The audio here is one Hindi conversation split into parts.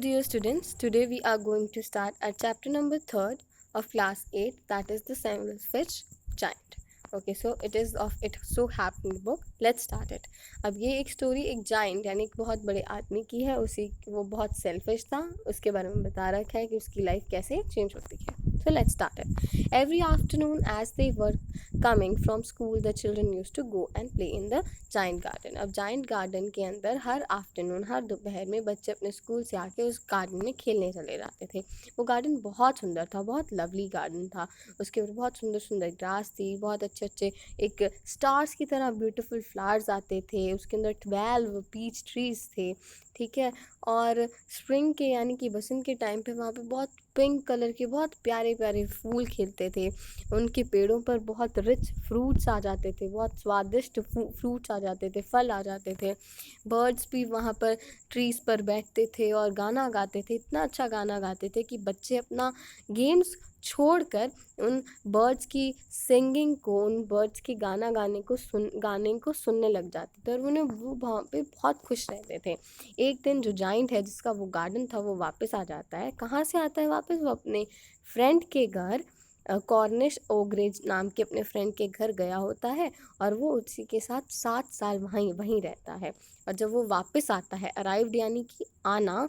Dear students, today we are going to start our chapter number 3rd of class 8, that is the Sandwich Giant. Okay, so it is of It So Happened book. Let's start it. अब ये एक स्टोरी एक जाइंट यानी एक बहुत बड़े आदमी की है। वो बहुत सेल्फिश था। उसके बारे में बता रखा है कि उसकी लाइफ कैसे चेंज होती है। So let's start it. Every afternoon as they were coming from school, the children used to go and play in the giant garden. अब giant garden के अंदर हर आफ्टरनून हर दोपहर में बच्चे अपने स्कूल से आके उस गार्डन में खेलने चले जाते थे। वो गार्डन बहुत सुंदर था, बहुत लवली गार्डन था। उसके ऊपर बहुत सुंदर सुंदर ग्रास थी, बहुत अच्छे अच्छे एक स्टार्स की तरह ब्यूटीफुल फ्लावर्स आते थे। उसके अंदर 12 पीच ट्रीज थे, ठीक है। और स्प्रिंग के यानी कि बसंत के टाइम पे वहाँ पे बहुत पिंक कलर के बहुत प्यारे प्यारे फूल खिलते थे। उनके पेड़ों पर बहुत रिच फ्रूट्स आ जाते थे, बहुत स्वादिष्ट फ्रूट्स आ जाते थे, फल आ जाते थे। बर्ड्स भी वहाँ पर ट्रीज़ पर बैठते थे और गाना गाते थे। इतना अच्छा गाना गाते थे कि बच्चे अपना गेम्स छोड़कर उन बर्ड्स की सिंगिंग को, उन बर्ड्स के गाने को सुनने लग जाते थे और उन्हें वो वहाँ पे बहुत खुश रहते थे। एक दिन जो जाइंट है जिसका वो गार्डन था वो वापस आ जाता है। कहाँ से आता है वापस? वो अपने फ्रेंड के घर, कॉर्निश ओग्रेज नाम के अपने फ्रेंड के घर गया होता है और वो उसी के साथ 7 साल वहीं वहीं रहता है। और जब वो वापस आता है, अराइव्ड यानी कि आना,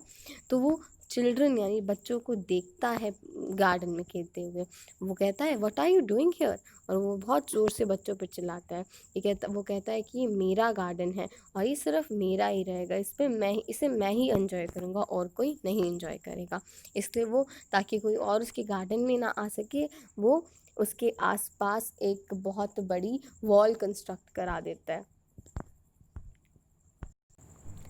तो वो चिल्ड्रन यानी बच्चों को देखता है गार्डन में खेलते हुए। वो कहता है, what are you doing here? और वो बहुत ज़ोर से बच्चों पर चिल्लाता है। वो कहता है कि ये मेरा गार्डन है और ये सिर्फ मेरा ही रहेगा, इसे मैं ही एंजॉय करूँगा और कोई नहीं एंजॉय करेगा। इसलिए वो, ताकि कोई और उसके गार्डन में ना आ सके, वो उसके आसपास एक बहुत बड़ी वॉल कंस्ट्रक्ट करा देता है।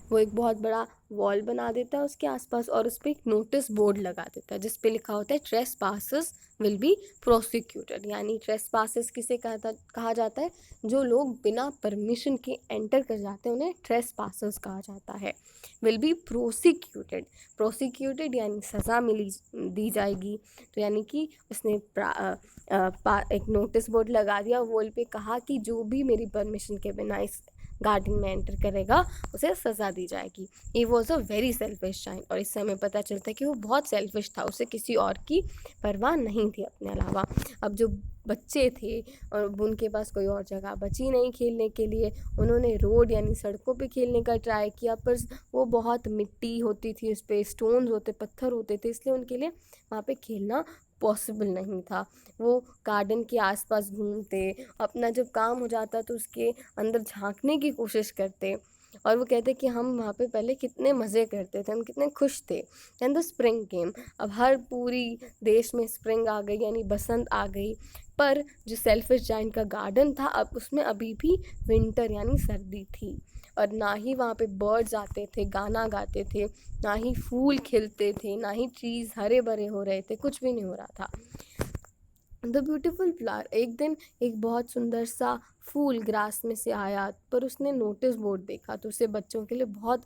वो एक बहुत बड़ा वॉल बना देता है उसके आसपास और उस पर एक नोटिस बोर्ड लगा देता है जिस पे लिखा होता है trace passes will be prosecuted. यानी ट्रेस पासेस किसे कहा जाता है? जो लोग बिना परमिशन के एंटर कर जाते हैं उन्हें ट्रेस पासेस कहा जाता है। विल बी प्रोसिक्यूटेड, प्रोसिक्यूटेड यानी सज़ा दी जाएगी। तो यानी कि उसने एक नोटिस बोर्ड लगा दिया वॉल पे, कहा कि जो भी मेरी परमिशन के बिना इस गार्डन में एंटर करेगा उसे सज़ा दी जाएगी। He was a very selfish child, और इससे हमें पता चलता है कि वो बहुत सेल्फिश था, उसे किसी और की परवाह नहीं थी अपने अलावा। अब जो बच्चे थे और उनके पास कोई और जगह बची नहीं खेलने के लिए, उन्होंने रोड यानी सड़कों पे खेलने का ट्राई किया, पर वो बहुत मिट्टी होती थी, उस पर स्टोन्स होते, पत्थर होते थे, इसलिए उनके लिए वहाँ पे खेलना पॉसिबल नहीं था। वो गार्डन के आसपास घूमते, अपना जब काम हो जाता तो उसके अंदर झांकने की कोशिश करते और वो कहते कि हम वहाँ पे पहले कितने मज़े करते थे, हम कितने खुश थे। एंड द स्प्रिंग केम, अब हर पूरी देश में स्प्रिंग आ गई यानी बसंत आ गई। पर जो सेल्फिश जाइंट का गार्डन था अब उसमें अभी भी विंटर यानी सर्दी थी और ना ही वहाँ पे बर्ड्स आते थे गाना गाते थे, ना ही फूल खिलते थे, ना ही ट्रीज़ हरे भरे हो रहे थे, कुछ भी नहीं हो रहा था। द ब्यूटीफुल फ्लावर, एक दिन एक बहुत सुंदर सा फूल ग्रास में से आया, पर उसने नोटिस बोर्ड देखा तो उसे बच्चों के लिए बहुत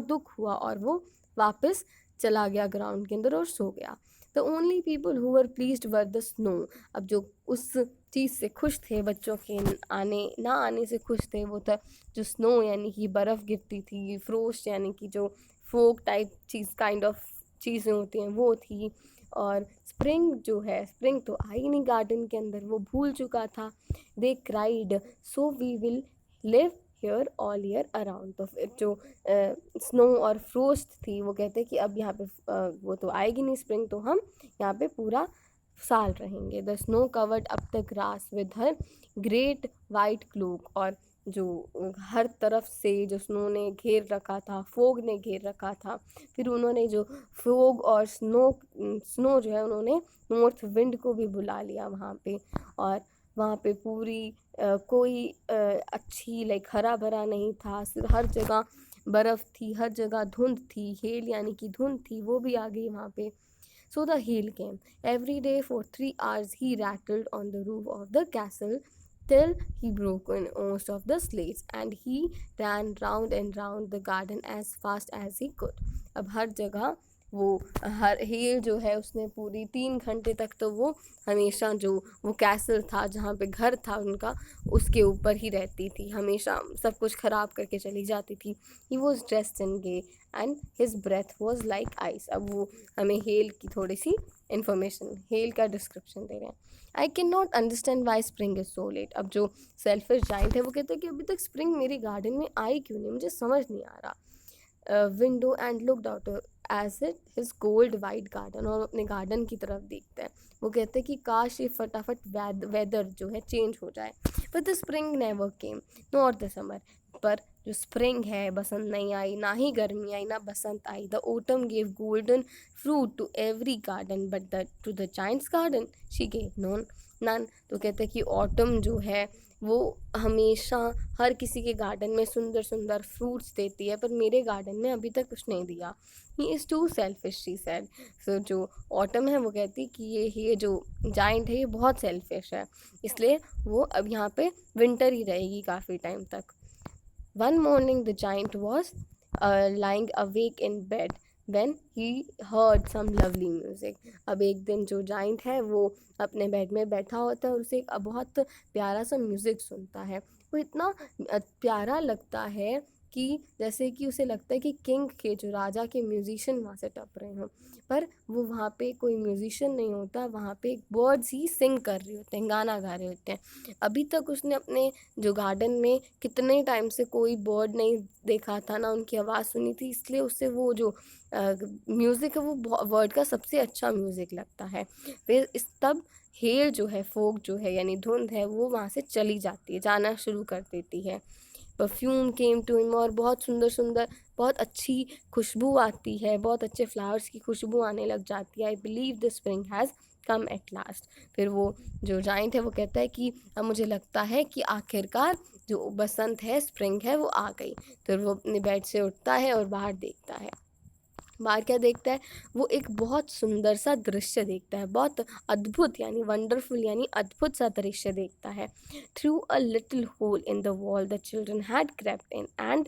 दुख हुआ और वो वापस चला गया ग्राउंड के अंदर और सो गया। The only people who were pleased were the snow, अब जो उस चीज़ से खुश थे, बच्चों के आने से खुश थे, वो था जो स्नो यानी कि बर्फ़ गिरती थी, फ्रोस्ट यानी कि जो फोक टाइप चीज़ काइंड ऑफ चीज़ें होती हैं वो थी। और स्प्रिंग तो आई नहीं गार्डन के अंदर, वो भूल चुका था। They cried, so we will live here all year around, तो फिर जो स्नो और फ्रोस्ट थी वो कहते कि अब यहाँ पे वो तो आएगी नहीं स्प्रिंग, तो हम यहाँ पे पूरा साल रहेंगे। The snow covered up the grass with her great white cloak, और जो हर तरफ से जो स्नो ने घेर रखा था, फोग ने घेर रखा था, फिर उन्होंने जो फोग और स्नो जो है उन्होंने नॉर्थ विंड को भी बुला लिया वहाँ पे। और वहाँ पे पूरी कोई अच्छी लाइक हरा भरा नहीं था, सिर्फ हर जगह बर्फ़ थी, हर जगह धुंध थी, हेल यानी कि धुंध थी वो भी आ गई वहाँ पे। So the hail came. Every day for 3 hours he rattled on the roof of the castle till he broke in most of the slates, and he ran round and round the garden as fast as he could. अब हर जगह वो हर हेल जो है उसने पूरी 3 घंटे तक तो वो हमेशा जो वो कैसल था जहाँ पे घर था उनका उसके ऊपर ही रहती थी, हमेशा सब कुछ ख़राब करके चली जाती थी। He was dressed in grey and his breath was like ice. अब वो हमें हेल की थोड़ी सी इन्फॉर्मेशन, हेल का डिस्क्रिप्शन दे रहे हैं। I can not understand why spring is so late. अब जो सेल्फिश जाइंट है वो कहते हैं कि अभी तक स्प्रिंग मेरे गार्डन में आई क्यों नहीं, मुझे समझ नहीं आ रहा। Window and looked out as it his gold white garden, और अपने गार्डन की तरफ देखता है। वो कहते हैं कि काश ये फटाफट वेदर जो है चेंज हो जाए। But the spring never came not the summer. पर जो स्प्रिंग है, बसंत नहीं आई, ना ही गर्मी आई, ना बसंत आई। The autumn gave golden fruit to every garden but the to the giant's garden she gave none. तो कहते हैं कि ऑटम जो है वो हमेशा हर किसी के गार्डन में सुंदर सुंदर फ्रूट्स देती है, पर मेरे गार्डन में अभी तक कुछ नहीं दिया। He is too selfish she said. So जो ऑटम है वो कहती कि ये जो जाइंट है ये बहुत सेल्फिश है, इसलिए वो अब यहाँ पे विंटर ही रहेगी काफ़ी टाइम तक। One morning the giant was lying awake in bed when he heard some lovely music. अब एक दिन जो जाइंट है वो अपने बेड में बैठा होता है और उसे एक बहुत प्यारा सा म्यूज़िक सुनता है। वो इतना प्यारा लगता है कि जैसे कि उसे लगता है कि किंग के, जो राजा के म्यूजिशियन वहाँ से टप रहे हों, पर वो वहाँ पे कोई म्यूजिशियन नहीं होता, वहाँ पे एक बर्ड्स ही सिंग कर रहे होते हैं, गाना गा रहे होते हैं। अभी तक उसने अपने जो गार्डन में कितने टाइम से कोई बर्ड नहीं देखा था, ना उनकी आवाज़ सुनी थी, इसलिए उससे वो जो म्यूज़िक है वो वर्ड का सबसे अच्छा म्यूज़िक लगता है। फिर इस तब हेल जो है, फोक जो है यानी धुंध है, वो वहाँ से चली जाती है, जाना शुरू कर देती है। परफ्यूम केम टू हिम, और बहुत सुंदर सुंदर, बहुत अच्छी खुशबू आती है, बहुत अच्छे फ्लावर्स की खुशबू आने लग जाती है। I believe the spring has come at last. फिर वो जो जाइंट है वो कहता है कि अब मुझे लगता है कि आखिरकार जो बसंत है, स्प्रिंग है, वो आ गई। फिर वो अपने बेड से उठता है और बाहर देखता है। बाहर क्या देखता है, वो एक बहुत सुंदर सा दृश्य देखता है, बहुत अद्भुत यानी वंडरफुल यानी अद्भुत सा दृश्य देखता है। Through a little hole in the wall the children had crept in and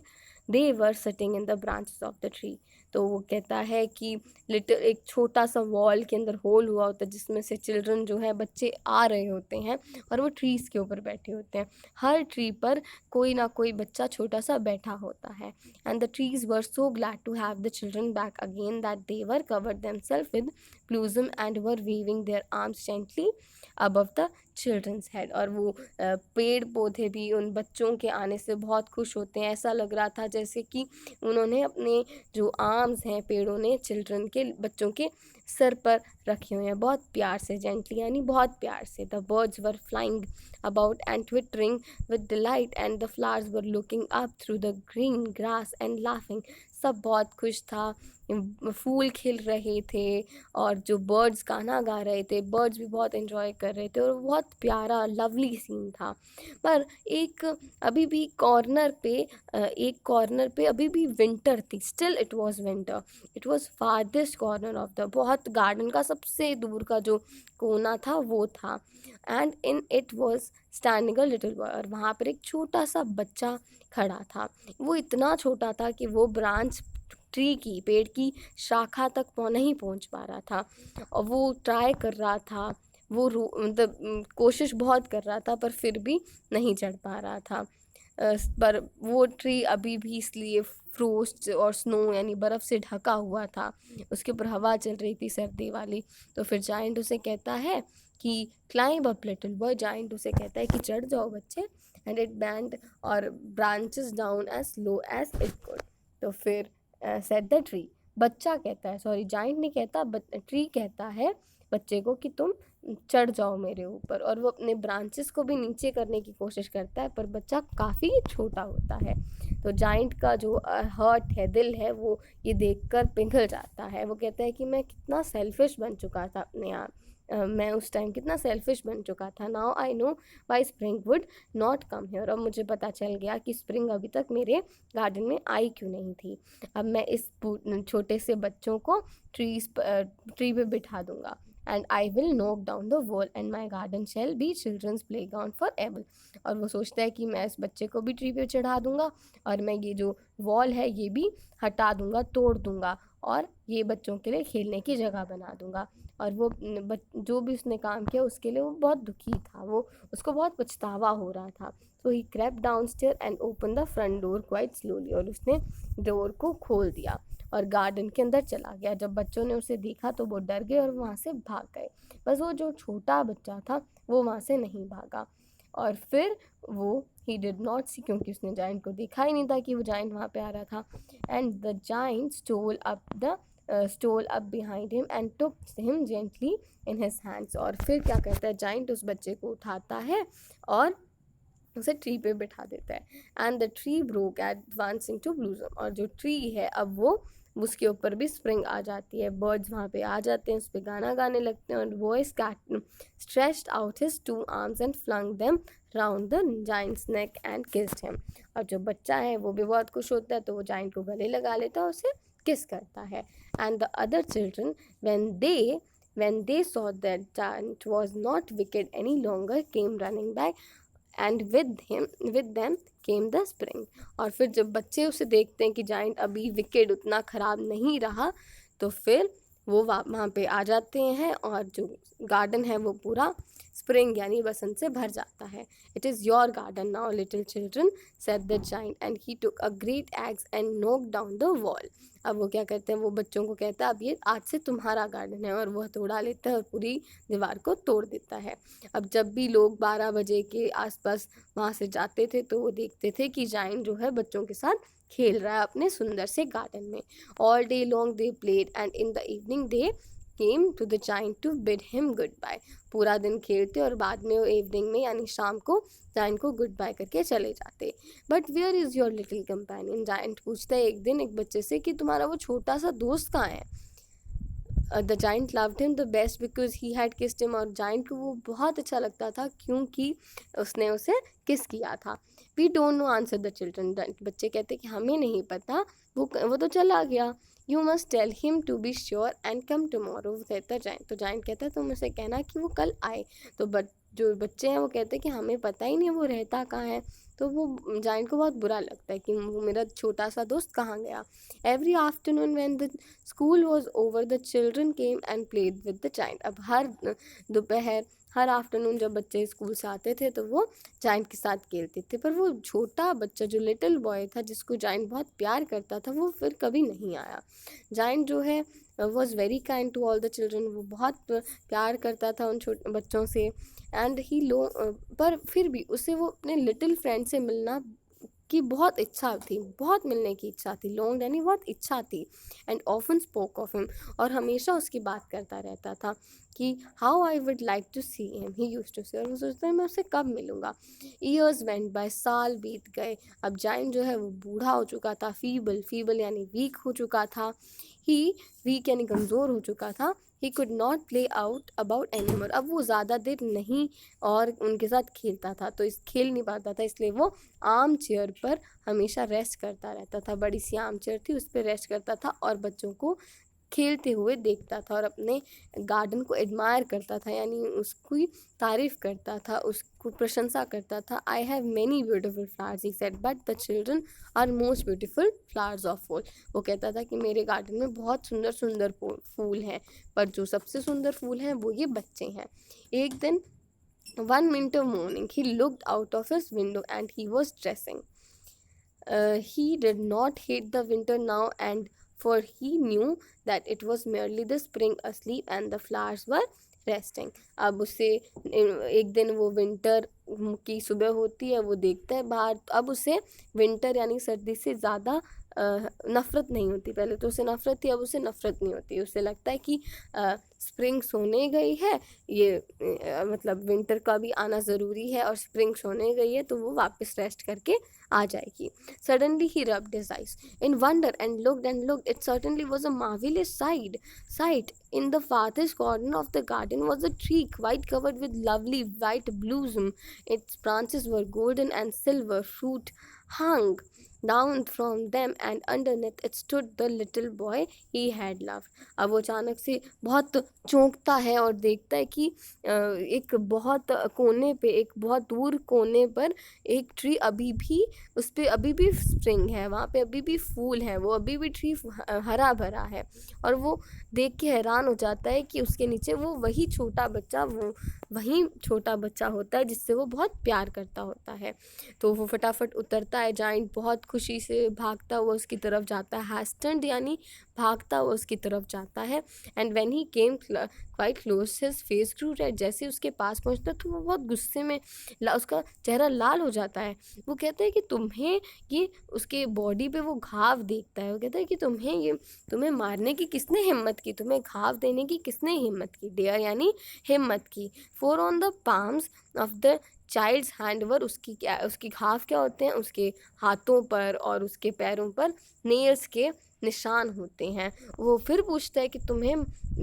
they were sitting in the branches of the tree. तो वो कहता है कि लिटिल, एक छोटा सा वॉल के अंदर होल हुआ होता है जिसमें से चिल्ड्रन जो है, बच्चे आ रहे होते हैं और वो ट्रीज़ के ऊपर बैठे होते हैं। हर ट्री पर कोई ना कोई बच्चा छोटा सा बैठा होता है। And the trees were so glad to have the children back again that they were covered themselves with blossom and were waving their arms gently above the children's head। और वो पेड़ पौधे भी उन बच्चों के आने से बहुत खुश होते हैं। ऐसा लग रहा था जैसे कि उन्होंने अपने जो आर्म्स हैं पेड़ों ने चिल्ड्रन के, बच्चों के सर पर रखे हुए हैं, बहुत प्यार से, जेंटली यानी बहुत प्यार से। The birds were flying about and twittering with delight and the flowers were looking up through the green grass and laughing। सब बहुत खुश था, फूल खिल रहे थे और जो बर्ड्स गाना गा रहे थे, बर्ड्स भी बहुत एंजॉय कर रहे थे और बहुत प्यारा लवली सीन था। पर एक अभी भी कॉर्नर पे एक कॉर्नर पे अभी भी विंटर थी। Still it was winter. It was farthest corner of the, बहुत गार्डन का सबसे दूर का जो कोना था वो था। And in it was standing a little boy, और वहाँ पर एक छोटा सा बच्चा खड़ा था। वो इतना छोटा था कि वो ब्रांच, ट्री की, पेड़ की शाखा तक नहीं पहुँच पा रहा था, और वो ट्राई कर रहा था, वो मतलब कोशिश बहुत कर रहा था पर फिर भी नहीं चढ़ पा रहा था। पर वो ट्री अभी भी इसलिए फ्रोस्ट और स्नो यानी बर्फ़ से ढका हुआ था, उसके ऊपर हवा चल रही थी सर्दी वाली। तो फिर जाइंट उसे कहता है कि climb up little boy. Giant उसे कहता है कि चढ़ जाओ बच्चे। एंड इट बैंड और branches down as low as it could. तो फिर सेड द ट्री, बच्चा कहता है, सॉरी जाइंट नहीं कहता, ट्री कहता है बच्चे को कि तुम चढ़ जाओ मेरे ऊपर, और वो अपने ब्रांचेस को भी नीचे करने की कोशिश करता है पर बच्चा काफ़ी छोटा होता है। तो जाइंट का जो हर्ट है, दिल है, वो ये देखकर पिघल जाता है। वो कहता है कि मैं कितना सेल्फिश बन चुका था अपने आप, मैं उस टाइम कितना सेल्फिश बन चुका था। Now I know why spring would not come here. अब मुझे पता चल गया कि स्प्रिंग अभी तक मेरे गार्डन में आई क्यों नहीं थी। अब मैं इस छोटे से बच्चों को ट्री पे बिठा दूंगा। And I will knock down the wall and my garden shall be children's playground for ever. और वो सोचता है कि मैं इस बच्चे को भी ट्री पे चढ़ा दूंगा और मैं ये जो वॉल है ये भी हटा दूंगा, तोड़ दूंगा, और ये बच्चों के लिए खेलने की जगह बना दूंगा। और वो जो भी उसने काम किया उसके लिए वो बहुत दुखी था, वो उसको बहुत पछतावा हो रहा था। So he crept downstair and open the front door quite slowly, और उसने डोर को खोल दिया और गार्डन के अंदर चला गया। जब बच्चों ने उसे देखा तो वो डर गए और वहाँ से भाग गए। बस वो जो छोटा बच्चा था वो वहाँ से नहीं भागा। और फिर वो ही डिड नॉट सी, क्योंकि उसने जाइंट को देखा ही नहीं था कि वो जाइंट वहाँ पे आ रहा था। And the giant stole up behind him and took him gently in his hands. और फिर क्या करता है, जाइंट उस बच्चे को उठाता है और उसे ट्री पे बिठा देता है। And the tree broke advancing to blossom, और जो ट्री है अब वो उसके ऊपर भी स्प्रिंग आ जाती है, बर्ड्स वहाँ पे आ जाते हैं, उस पर गाना गाने लगते हैं। और voice cat stretched out his 2 arms and flung them round the giant's neck and kissed him. और जो बच्चा है वो भी बहुत खुश होता है, तो वो जाइंट को गले लगा लेता है और उसे किस करता है। And the other children when they saw that giant was not wicked any longer came running back and with them came the spring. और फिर जब बच्चे उसे देखते हैं कि जाइंट अभी विकेड उतना ख़राब नहीं रहा, तो फिर वो वहाँ पे आ जाते हैं और जो गार्डन है वो पूरा स्प्रिंग यानी बसंत से भर जाता है। It is your garden now little children said the giant and he took a great x and नोक डाउन द वॉल। अब वो क्या करते हैं, वो बच्चों को कहता है अब ये आज से तुम्हारा गार्डन है, और वो हथौड़ा लेता है और पूरी दीवार को तोड़ देता है। अब जब भी लोग 12 बजे के आसपास वहाँ से जाते थे तो वो देखते थे कि जाइंट जो है बच्चों के साथ खेल रहा है अपने सुंदर से गार्डन में। All day long they played and in the evening they came to the giant to bid him good bye. पूरा दिन खेलते और बाद में वो इवनिंग में यानी शाम को जाइंट को गुड बाय करके चले जाते। But where is your little companion, giant पूछता है एक दिन एक बच्चे से कि तुम्हारा वो छोटा सा दोस्त कहाँ है। The giant loved him the best because he had kissed him, और जाइंट को वो बहुत अच्छा लगता था क्योंकि उसने उसे किस किया था। We don't know answer the children, बच्चे कहते कि हमें नहीं पता, वो तो चला गया। You must tell him to be sure and come tomorrow कहता जाइंट। तो जाइंट कहता है तुम उसे कहना कि वो कल आए। तो जो बच्चे हैं वो कहते हैं कि हमें पता ही नहीं वो रहता कहाँ है। तो वो जाइंट को बहुत बुरा लगता है कि वो मेरा छोटा सा दोस्त कहाँ गया। Every afternoon when the school was over the children came and played with the giant. अब हर दोपहर हर आफ्टरनून जब बच्चे स्कूल से आते थे तो वो जाइंट के साथ खेलते थे। पर वो छोटा बच्चा जो लिटिल बॉय था जिसको जाइंट बहुत प्यार करता था वो फिर कभी नहीं आया। जाइंट जो है was very kind to all the children, वो बहुत प्यार करता था उन छोटे बच्चों से। एंड पर फिर भी उसे वो अपने लिटिल फ्रेंड से मिलना की बहुत इच्छा थी, बहुत मिलने की इच्छा थी, लॉन्ग यानी बहुत इच्छा थी। And often spoke of him, और हमेशा उसकी बात करता रहता था कि how I would like to see him he used to say, और वो सोचता है मैं उससे कब मिलूंगा। ईयर्स वेंट बाय, साल बीत गए। अब जाइंट जो है वो बूढ़ा हो चुका था, फीबल यानी वीक हो चुका था, ही वीक यानी कमज़ोर हो चुका था। He could not play out about any more, अब वो ज़्यादा देर नहीं और उनके साथ खेलता था, तो खेल नहीं पाता था, इसलिए वो आर्म चेयर पर हमेशा रेस्ट करता रहता था। बड़ी सी आर्म चेयर थी उस पर रेस्ट करता था और बच्चों को खेलते हुए देखता था और अपने गार्डन को एडमायर करता था, यानी उसकी तारीफ़ करता था, उसको प्रशंसा करता था। I have many beautiful flowers he said but the children are most beautiful flowers of all. वो कहता था कि मेरे गार्डन में बहुत सुंदर सुंदर फूल हैं, पर जो सबसे सुंदर फूल हैं वो ये बच्चे हैं। एक दिन one winter morning he looked out of his window and he was dressing. He did not hate the winter now, and for he knew that it was merely the spring asleep and the flowers were resting. अब उसे एक दिन वो विंटर की सुबह होती है, वो देखता है बाहर, अब उसे विंटर यानी सर्दी से ज़्यादा नफ़रत नहीं होती। पहले तो उसे नफ़रत थी, अब उसे नफ़रत नहीं होती। उसे लगता है कि स्प्रिंग सोने गई है, ये मतलब विंटर का भी आना ज़रूरी है, और स्प्रिंग सोने गई है तो वो वापस रेस्ट करके आ जाएगी। Suddenly he rubbed his eyes in wonder and looked. It certainly was a marvelous sight. In the farthest corner of the garden was a tree quite covered with lovely white blossom. Its branches were golden and silver fruit hung down from them and underneath it stood the little boy he had loved. अब वो अचानक से बहुत चौंकता है और देखता है कि एक बहुत कोने पे, एक बहुत दूर कोने पर एक ट्री अभी भी, उस पे अभी भी स्प्रिंग है, वहाँ पे अभी भी फूल है, वो अभी भी ट्री हरा भरा है। और वो देख के हैरान हो जाता है कि उसके नीचे वो वही छोटा बच्चा, वो वही छोटा बच्चा होता है जिससे वो बहुत प्यार करता होता है। तो वो फटाफट उतरता है, जाइंट बहुत खुशी से भागता हुआ उसकी तरफ जाता है, हैस्टर्ड यानी भागता हुआ उसकी तरफ जाता है। And when he came quite close his face grew red, जैसे उसके पास पहुंचता तो वो बहुत गुस्से में, उसका चेहरा लाल हो जाता है। वो कहता है कि तुम्हें ये, उसके बॉडी पे वो घाव देखता है, वो कहता है कि तुम्हें मारने की किसने हिम्मत की, तुम्हें घाव देने की किसने हिम्मत की, डेयर यानी हिम्मत की। For on the palms of the child's hand were, उसकी घाव क्या होते हैं, उसके हाथों पर और उसके पैरों पर नेल्स के निशान होते हैं। वो फिर पूछता है कि तुम्हें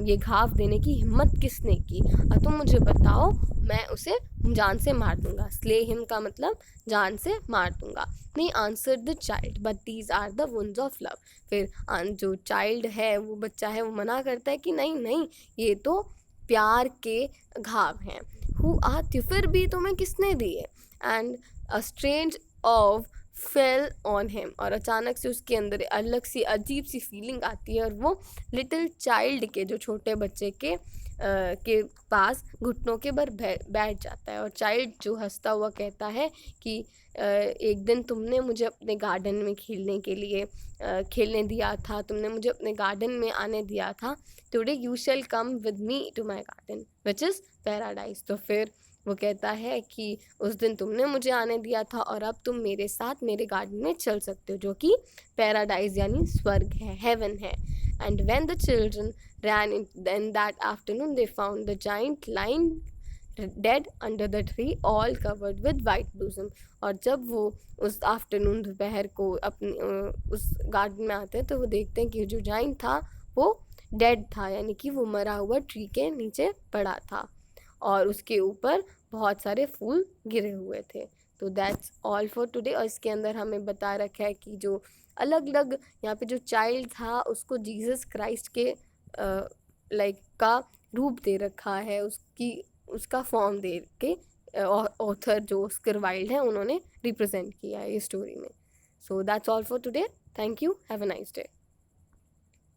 ये घाव देने की हिम्मत किसने की, और तुम मुझे बताओ, मैं उसे जान से मार दूंगा। स्ले हिम का मतलब जान से मार दूंगा। नहीं, answer the child, but these are the wounds of love. फिर जो चाइल्ड है, वो बच्चा है, वो मना करता है कि नहीं नहीं, ये तो प्यार के घाव हैं। हु आर, फिर भी तुम्हें किसने दिए। And a strange of fell on him, और अचानक से उसके अंदर अलग सी अजीब सी फीलिंग आती है, और वो लिटिल चाइल्ड के, जो छोटे बच्चे के पास घुटनों के बल बैठ जाता है। और चाइल्ड जो हंसता हुआ कहता है कि एक दिन तुमने मुझे अपने गार्डन में खेलने के लिए खेलने दिया था, तुमने मुझे अपने गार्डन में आने दिया था। Today you shall come with me to my garden which is paradise. तो फिर वो कहता है कि उस दिन तुमने मुझे आने दिया था और अब तुम मेरे साथ मेरे गार्डन में चल सकते हो, जो कि पैराडाइज यानी स्वर्ग है, हेवन है। And when the children ran in that afternoon they found the giant lying dead under the tree all covered with white blossom। और जब वो उस आफ्टरनून, दोपहर को अपने उस गार्डन में आते हैं तो वो देखते हैं कि जो जाइंट था वो डेड था, यानी कि वो मरा हुआ ट्री के नीचे पड़ा था और उसके ऊपर बहुत सारे फूल गिरे हुए थे। तो दैट्स ऑल फॉर टुडे। और इसके अंदर हमें बता रखा है कि जो अलग अलग यहाँ पे जो चाइल्ड था उसको जीसस क्राइस्ट के लाइक का रूप दे रखा है, उसका फॉर्म दे के ऑथर जो ऑस्कर वाइल्ड है उन्होंने रिप्रेजेंट किया है ये स्टोरी में। So that's all for today. Thank you, have a nice day.